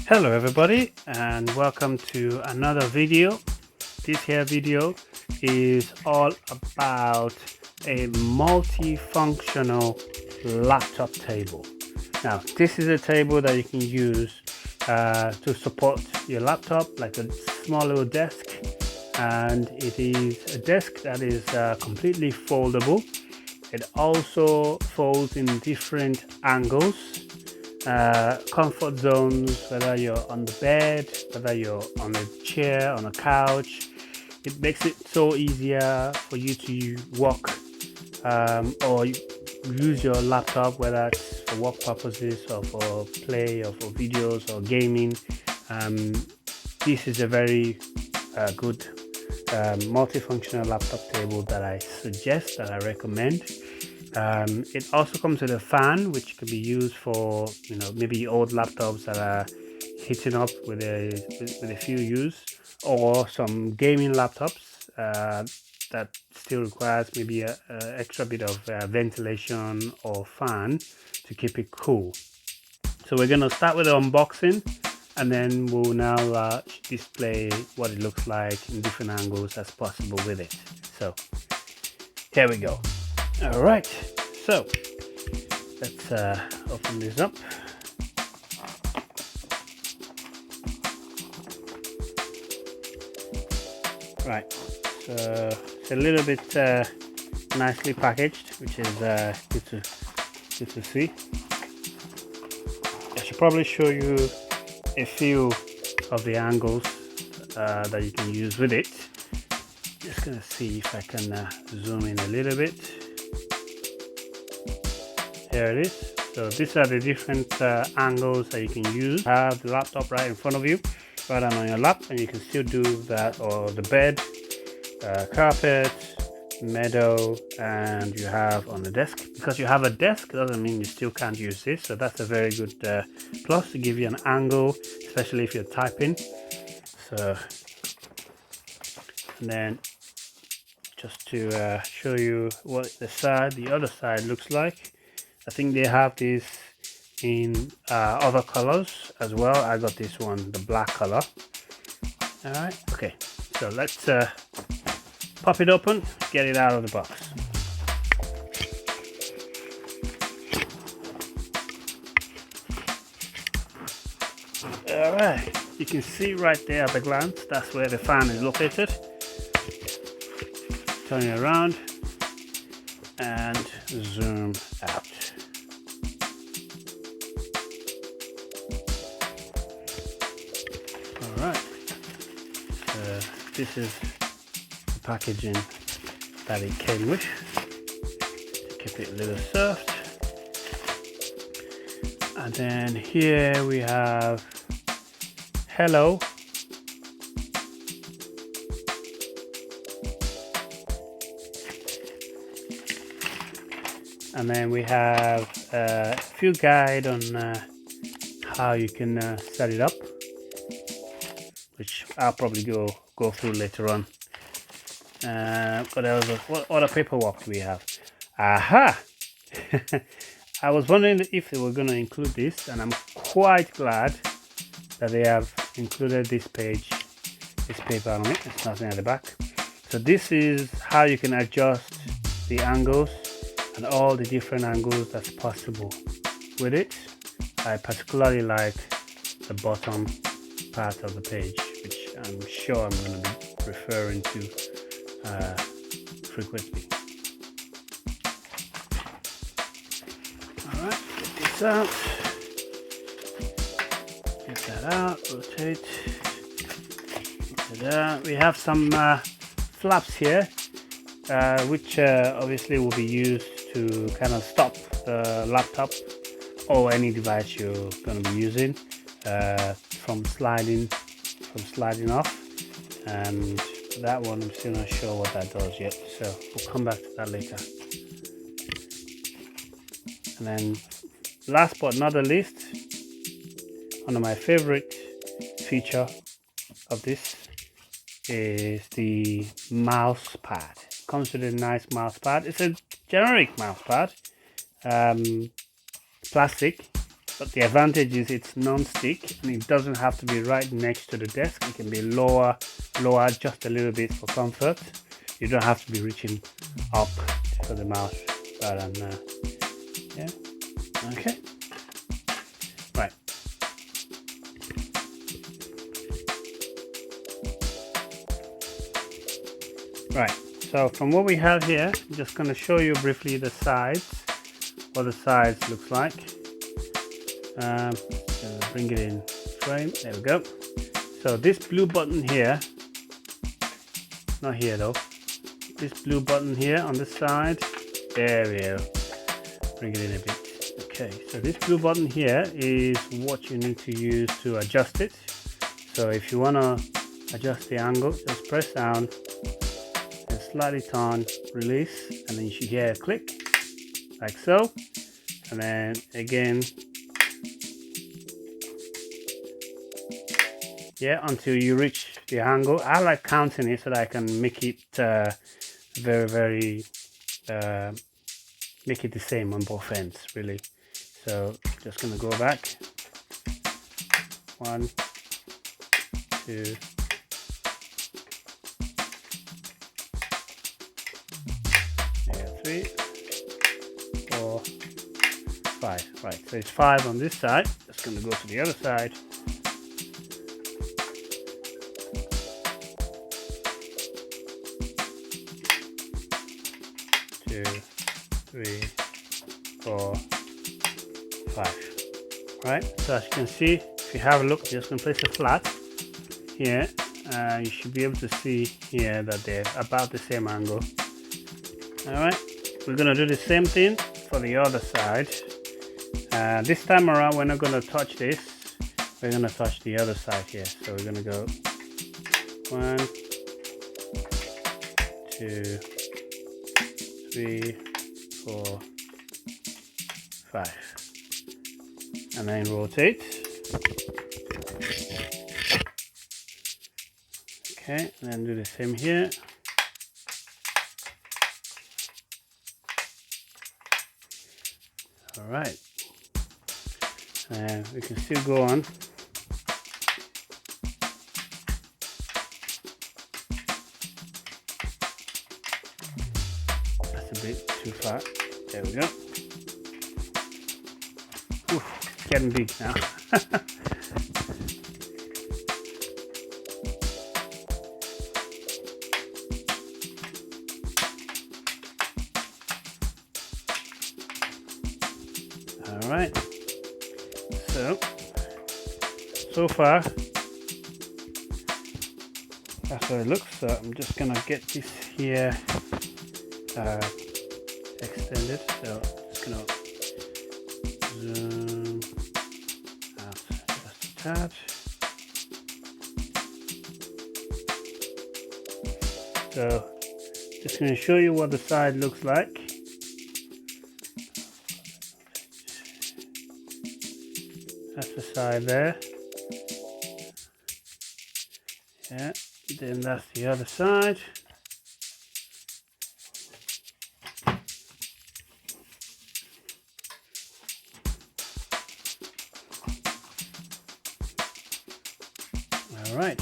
Hello everybody, and welcome to another video. This here video is all about a multifunctional laptop table. Now this is a table that you can use to support your laptop, like a small little desk, and it is a desk that is completely foldable. It also folds in different angles, comfort zones, whether you're on the bed, whether you're on a chair, on a couch. It makes it so easier for you to walk or use your laptop, whether it's for work purposes or for play or for videos or gaming. This is a very good multifunctional laptop table that I suggest, that I recommend. It also comes with a fan, which could be used for, maybe old laptops that are heating up with a few use, or some gaming laptops that still requires maybe a extra bit of ventilation or fan to keep it cool. So we're going to start with the unboxing, and then we'll now display what it looks like in different angles as possible with it. So here we go. All right, so let's open this up. Right, so it's a little bit nicely packaged, which is good to see. I should probably show you a few of the angles that you can use with it. Just gonna see if I can zoom in a little bit. There it is. So these are the different angles that you can use. Have the laptop right in front of you, rather than on your lap, and you can still do that, or the bed, carpet, meadow, and you have on the desk. Because you have a desk doesn't mean you still can't use this, so that's a very good plus to give you an angle, especially if you're typing. So, and then just to show you what the other side looks like. I think they have this in other colors as well. I got this one, the black color. All right, okay, so let's pop it open, get it out of the box. All right, you can see right there at a glance, that's where the fan is located. Turn it around and zoom out. All right, so this is the packaging that it came with to keep it a little soft. And then here we have hello, and then we have a few guide on how you can set it up, which I'll probably go through later on. What else? What other paperwork do we have? Aha! I was wondering if they were going to include this, and I'm quite glad that they have included this paper on it. There's nothing at the back. So this is how you can adjust the angles and all the different angles that's possible with it. I particularly like the bottom part of the page, which I'm sure I'm going to be referring to frequently. Alright, get this out, get that out, rotate, get that out. We have some flaps here, which obviously will be used to kind of stop the laptop or any device you're going to be using from sliding off. And that one, I'm still not sure what that does yet, so we'll come back to that later. And then last but not the least, one of my favorite feature of this is the mouse pad. Comes with a nice mouse pad. It's a generic mouse pad, plastic, but the advantage is it's non-stick and it doesn't have to be right next to the desk. It can be lower just a little bit for comfort. You don't have to be reaching up for the mouse rather than yeah. Okay, right. Right, so from what we have here, I'm just going to show you briefly the sides, what the sides looks like. So bring it in frame, there we go. So this blue button here, not here though, this blue button here on the side, there we go, bring it in a bit. Okay, so this blue button here is what you need to use to adjust it. So if you want to adjust the angle, just press down and slightly turn, release, and then you should hear a click like so, and then again, yeah, until you reach the angle. I like counting it so that I can make it very make it the same on both ends really. So just gonna go back, 1, 2, 3, 4, 5. Right, so it's 5 on this side. Just gonna go to the other side. 2, 3, 4, 5. Right, so as you can see, if you have a look, just gonna place it flat here. You should be able to see here that they're about the same angle. Alright, we're gonna do the same thing for the other side. This time around, we're not gonna touch this, we're gonna touch the other side here. So we're gonna go 1, 2, 3, 4, 5, and then rotate. Okay, and then do the same here. All right, and we can still go on. That's a bit too far. There we go. Oof, getting big now. All right. So far, that's how it looks. So I'm just gonna get this here extended. So I'm just gonna zoom out just a tad. So just gonna show you what the side looks like. That's the side there. Yeah, then that's the other side. All right.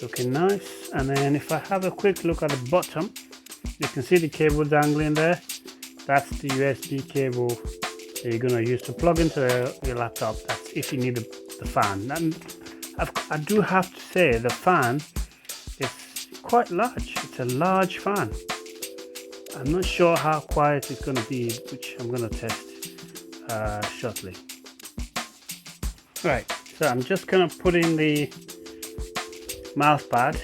Looking nice. And then if I have a quick look at the bottom, you can see the cable dangling there. That's the USB cable that you're going to use to plug into your laptop. That's if you need the fan. And I do have to say the fan is quite large. It's a large fan. I'm not sure how quiet it's going to be, which I'm going to test shortly. Right, so I'm just going to put in the mouse pad.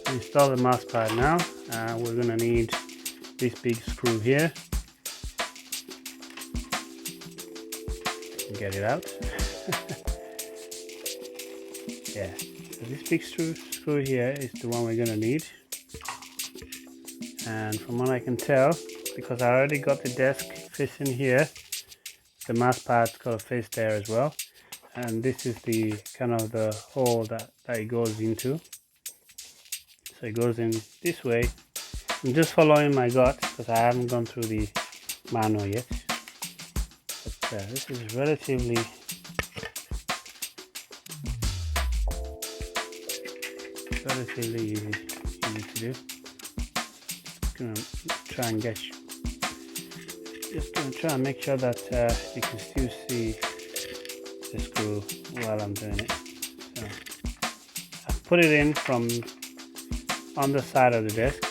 Install the mouse pad now. We're going to need this big screw here. Get it out. Yeah, so this big screw here is the one we're going to need. And from what I can tell, because I already got the desk facing here, the mouse pad's got a face there as well. And this is the kind of the hole that it goes into. So it goes in this way, I'm just following my gut because I haven't gone through the manual yet. But this is relatively easy to do. Just gonna try and try and make sure that you can still see the screw while I'm doing it. So I put it in from on the side of the desk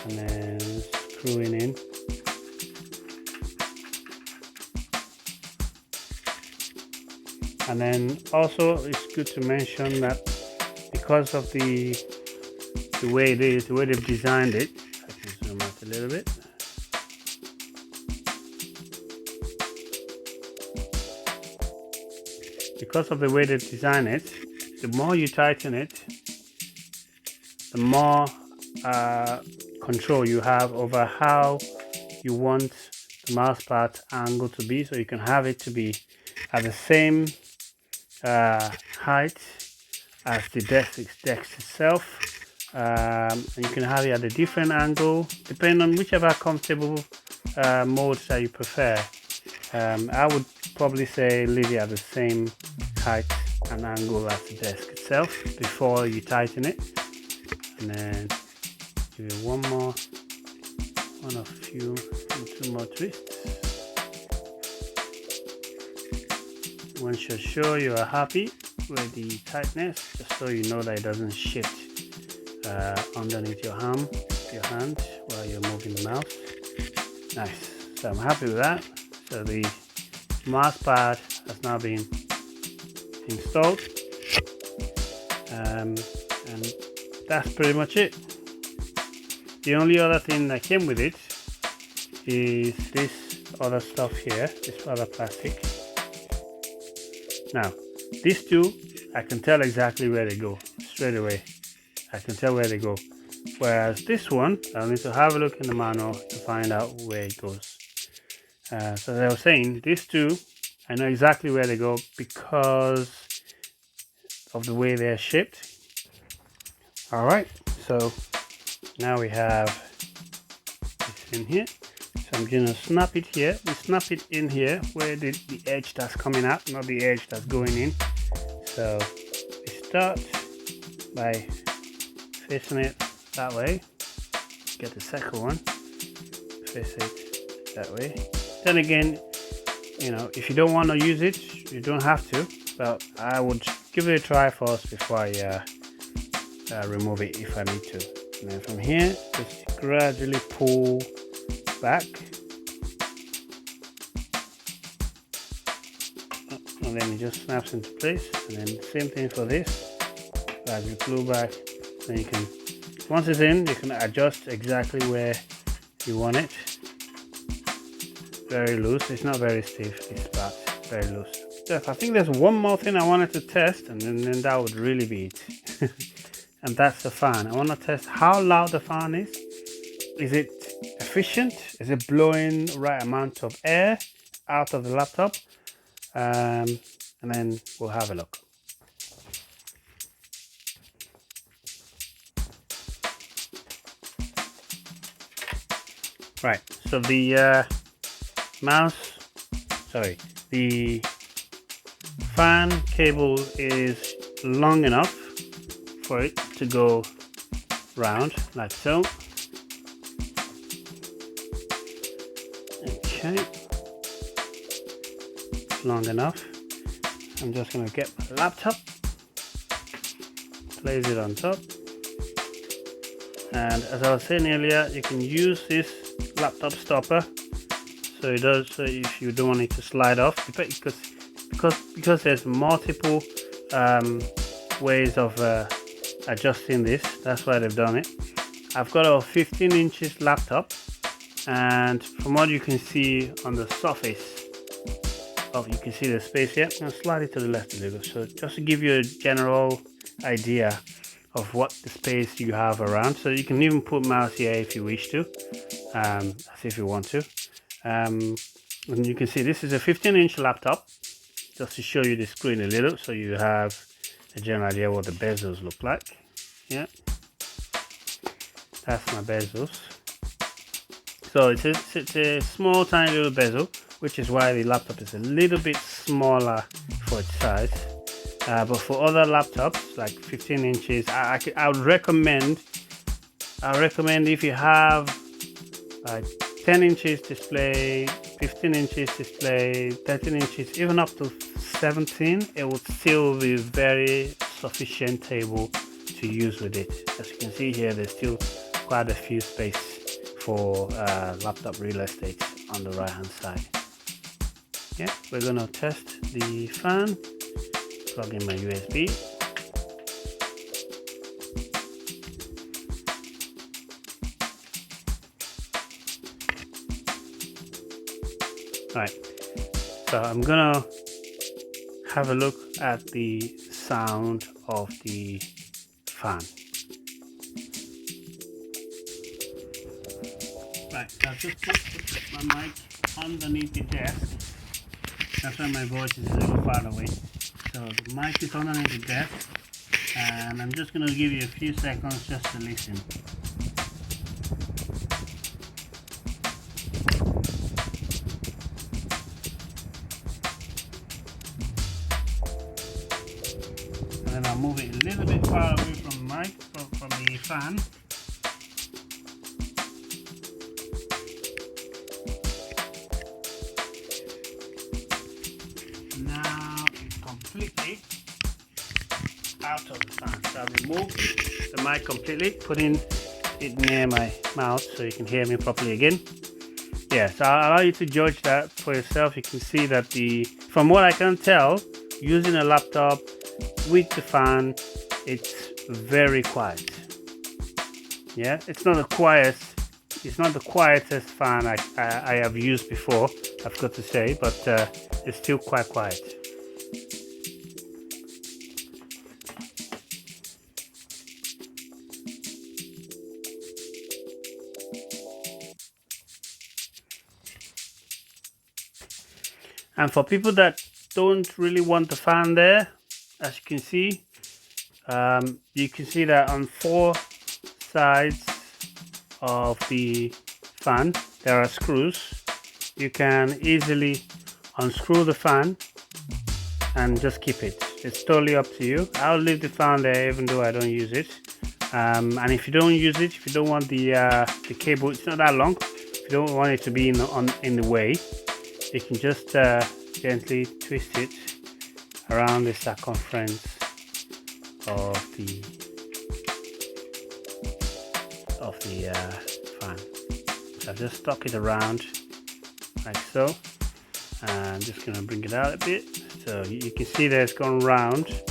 and then screwing in. And then also it's good to mention that because of the way it is, the way they've designed it, I can zoom out a little bit. Because of the way they design it, the more you tighten it, the more control you have over how you want the mouse pad angle to be. So you can have it to be at the same height as the desk itself, and you can have it at a different angle depending on whichever comfortable modes that you prefer. I would probably say leave it at the same height and angle as the desk itself before you tighten it, and then give it two more twists. Once you're sure you are happy with the tightness, just so you know that it doesn't shift underneath your hand while you're moving the mouse. Nice. So I'm happy with that. So the mouse pad has now been installed, and that's pretty much it. The only other thing that came with it is this other stuff here, this other plastic. Now these two, I can tell exactly where they go straight away. I can tell where they go, whereas this one I'll need to have a look in the manual to find out where it goes. So as I was saying, these two I know exactly where they go because of the way they're shaped. Alright, so now we have this in here. So I'm gonna snap it here. We snap it in here where the edge that's coming out, not the edge that's going in. So we start by facing it that way. Get the second one, face it that way. Then again, you know, if you don't want to use it, you don't have to, but I would give it a try first before I remove it if I need to. And then from here, just gradually pull back, and then it just snaps into place. And then same thing for this, gradually pull back. Then you can, once it's in, you can adjust exactly where you want it. Very loose, it's not very stiff, it's flat, very loose. Yes, I think there's one more thing I wanted to test, and then that would really be it. And that's the fan. I want to test how loud the fan is. Is it efficient? Is it blowing the right amount of air out of the laptop? And then we'll have a look. Right, so the the fan cable is long enough for it to go round like so. Okay, it's long enough. I'm just going to get my laptop, place it on top, and as I was saying earlier, you can use this laptop stopper so it does, so if you don't want it to slide off, because there's multiple ways of adjusting this. That's why they've done it. I've got a 15 inches laptop, and from what you can see on the surface of, you can see the space here. I'm going to slide it to the left a little, so just to give you a general idea of what the space you have around. So you can even put mouse here if you wish to, as if you want to. And you can see this is a 15-inch laptop, just to show you the screen a little, so you have a general idea what the bezels look like. Yeah. That's my bezels. So it's a small tiny little bezel, which is why the laptop is a little bit smaller for its size. But for other laptops like 15 inches, I would recommend if you have like 10 inches display, 15 inches display, 13 inches, even up to 17, it would still be very sufficient table to use with it. As you can see here, there's still quite a few space for laptop real estate on the right hand side. Yeah, we're gonna test the fan. Plug in my USB. Right, so I'm gonna have a look at the sound of the fan. Right, so I've just put my mic underneath the desk. That's why my voice is a little far away. So the mic is underneath the desk, and I'm just going to give you a few seconds just to listen. And then I'll move it a little bit far away from the mic, from the fan. Now it's completely out of the fan. So I've removed the mic completely, putting it near my mouth so you can hear me properly again. Yeah, so I'll allow you to judge that for yourself. You can see that from what I can tell, using a laptop with the fan, it's very quiet. Yeah, it's not the quietest fan I have used before, I've got to say, but it's still quite quiet. And for people that don't really want the fan there, as you can see that on 4 sides of the fan there are screws. You can easily unscrew the fan and just keep it. It's totally up to you. I'll leave the fan there even though I don't use it. And if you don't use it, if you don't want the cable, it's not that long, if you don't want it to be in the way, you can just gently twist it around the circumference of the fan. So I've just stuck it around like so, and I'm just going to bring it out a bit so you can see that it's gone round.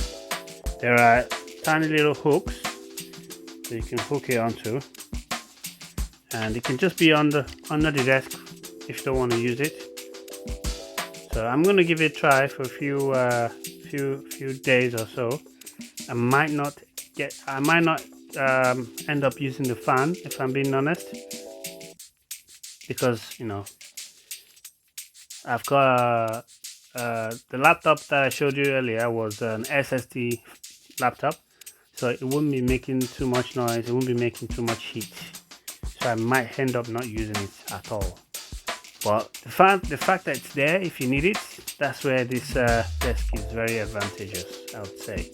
There are tiny little hooks that you can hook it onto, and it can just be under the desk if you don't want to use it. So I'm going to give it a try for a few days or so. I might not end up using the fan, if I'm being honest, because I've got the laptop that I showed you earlier was an SSD laptop, so it wouldn't be making too much noise, it wouldn't be making too much heat, so I might end up not using it at all. But the fact that it's there if you need it, that's where this desk is very advantageous, I would say.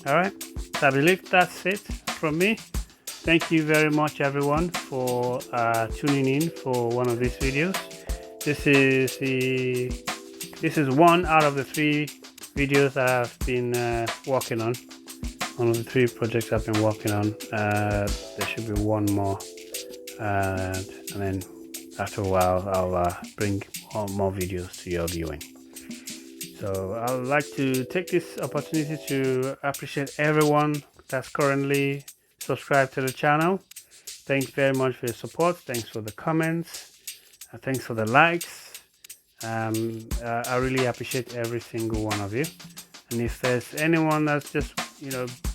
Alright, so I believe that's it from me. Thank you very much everyone for tuning in for one of these videos. This is one out of the 3 videos I've been working on. One of the 3 projects I've been working on. There should be one more, and then after a while I'll bring more videos to your viewing. So I would like to take this opportunity to appreciate everyone that's currently subscribed to the channel. Thanks very much for your support. Thanks for the comments. Thanks for the likes. I really appreciate every single one of you. And if there's anyone that's just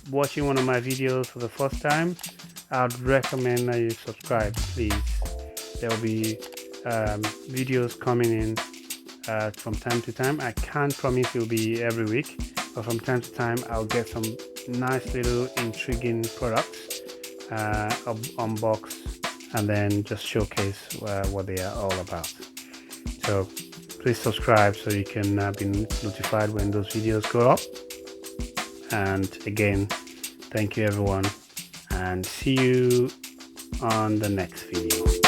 watching one of my videos for the first time, I'd recommend that you subscribe, please. There will be videos coming in from time to time. I can't promise it will be every week, but from time to time I'll get some nice little intriguing products unbox and then just showcase what they are all about. So please subscribe so you can be notified when those videos go up. And again, thank you everyone, and see you on the next video.